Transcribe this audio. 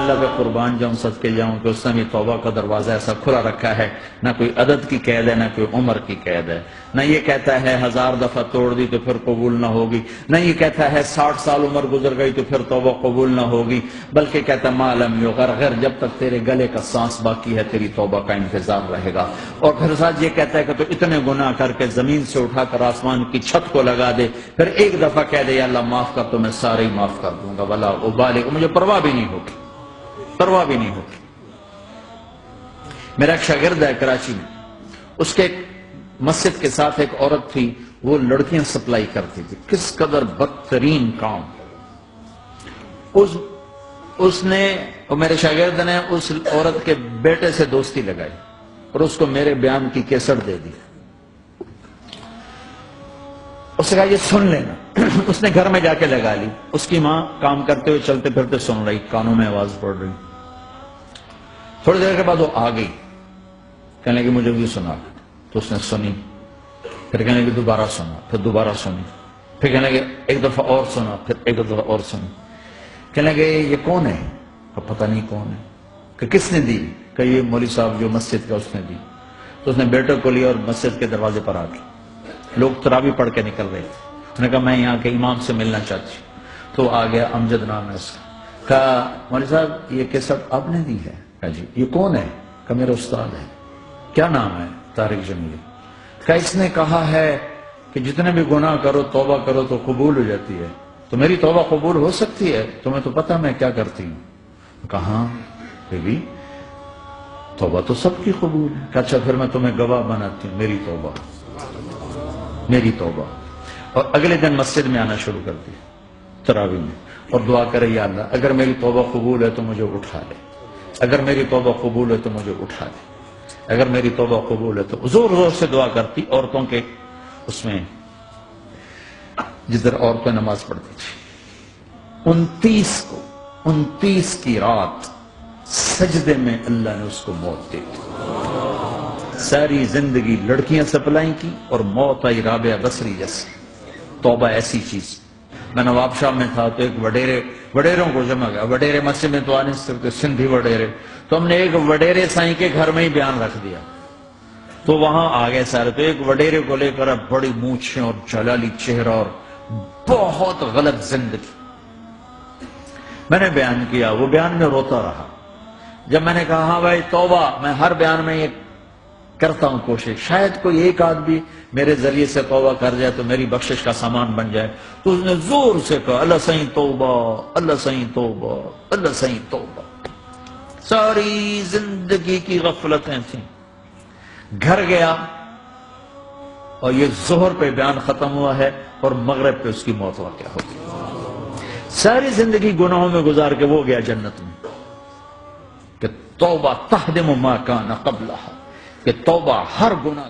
اللہ پہ قربان جاؤں، صدقے جاؤں کہ اس نے بھی توبہ کا دروازہ ایسا کھلا رکھا ہے، نہ کوئی عدد کی قید ہے، نہ کوئی عمر کی قید ہے، نہ یہ کہتا ہے 1000 دفعہ توڑ دی تو پھر قبول نہ ہوگی، نہ یہ کہتا ہے 60 سال عمر گزر گئی تو پھر توبہ قبول نہ ہوگی، بلکہ کہتا ہے ما لم یغرغر، جب تک تیرے گلے کا سانس باقی ہے تیری توبہ کا انتظار رہے گا۔ اور پھر ساتھ یہ کہتا ہے کہ تو اتنے گناہ کر کے زمین سے اٹھا کر آسمان کی چھت کو لگا دے، پھر ایک دفعہ کہہ دے یا اللہ معاف کر تو میں سارے ہی معاف کر دوں گا، ولا ابالغ، مجھے پرواہ بھی نہیں ہوگی، پرواہ بھی نہیں ہوگی۔ میرا ایک شاگرد ہے کراچی میں، اس کے ایک مسجد کے ساتھ ایک عورت تھی، وہ لڑکیاں سپلائی کرتی تھی، کس قدر بدترین کام۔ اس نے، میرے شاگرد نے اس عورت کے بیٹے سے دوستی لگائی اور اس کو میرے بیان کی کیسٹ دے دی۔ اس نے کہا یہ سن لینا۔ اس نے گھر میں جا کے لگا لی، اس کی ماں کام کرتے ہوئے چلتے پھرتے سن رہی، کانوں میں آواز پڑ رہی۔ تھوڑی دیر کے بعد وہ آ گئی، کہنے لگی مجھے بھی سنا، تو اس نے سنی، پھر کہنے لگی دوبارہ سنا، پھر دوبارہ سنی، پھر کہنے لگی ایک دفعہ اور سنا، پھر ایک دفعہ اور سنی۔ کہنے لگے یہ کون ہے؟ پتہ نہیں کون ہے۔ کہ کس نے دی؟ کہ یہ مولوی صاحب جو مسجد کا، اس نے دی۔ تو اس نے بیٹے کو لیا اور مسجد کے دروازے پر آ گئی، لوگ تراویح پڑھ کے نکل رہے تھے، اس نے کہا میں یہاں کے امام سے ملنا چاہتی ہوں۔ تو آ گیا، امجد نام ہے اس کا۔ کہا مولوی صاحب یہ کیسٹ آپ نے دی ہے؟ کہا جی۔ یہ کون ہے؟ کہ میرا استاد ہے۔ کیا نام ہے؟ طارق جمیلی۔ کہا اس نے کہا ہے کہ جتنے بھی گناہ کرو توبہ کرو تو قبول ہو جاتی ہے، تو میری توبہ قبول ہو سکتی ہے؟ تمہیں تو پتہ میں کیا کرتی ہوں۔ کہا بی بی توبہ تو سب کی قبول ہے۔ کہ اچھا پھر میں تمہیں گواہ بناتی ہوں، میری توبہ، میری توبہ۔ اور اگلے دن مسجد میں آنا شروع کر دی تراویح میں، اور دعا کرے یا اللہ اگر میری توبہ قبول ہے تو مجھے اٹھا لے، اگر میری توبہ قبول ہے تو مجھے اٹھا لے، اگر میری توبہ قبول ہے تو زور زور سے دعا کرتی۔ عورتوں کے اس میں جدھر عورتیں نماز پڑھتی تھی، 29 کی رات سجدے میں اللہ نے اس کو موت دے دی۔ ساری زندگی لڑکیاں سپلائی کی اور موت آئی رابعہ بصری جیسی۔ توبہ ایسی چیز۔ میں نواب شاہ میں تھا تو ایک وڈیروں کو جمع گیا، وڈیرے مسجد میں تو آ نہیں سکتے، سندھی وڈیرے، تو ہم نے ایک وڈیرے سائیں کے گھر میں ہی بیان رکھ دیا، تو وہاں آ گئے سارے، تو ایک وڈیرے کو لے کر بڑی مونچھیں اور جلالی چہرہ اور بہت غلط زندگی۔ میں نے بیان کیا، وہ بیان میں روتا رہا۔ جب میں نے کہا ہاں بھائی توبہ، میں ہر بیان میں یہ کرتا ہوں کوشش، شاید کوئی ایک آدمی میرے ذریعے سے توبہ کر جائے تو میری بخشش کا سامان بن جائے، تو اس نے زور سے کہا اللہ سائیں توبہ، اللہ سائیں توبہ، اللہ سائیں توبہ۔ ساری زندگی کی غفلتیں تھیں۔ گھر گیا اور یہ ظہر پہ بیان ختم ہوا ہے اور مغرب پہ اس کی موت واقع ہو گئی۔ ساری زندگی گناہوں میں گزار کے وہ گیا جنت میں، کہ توبہ تہدم ما کان قبلہا، کہ توبہ ہر گناہ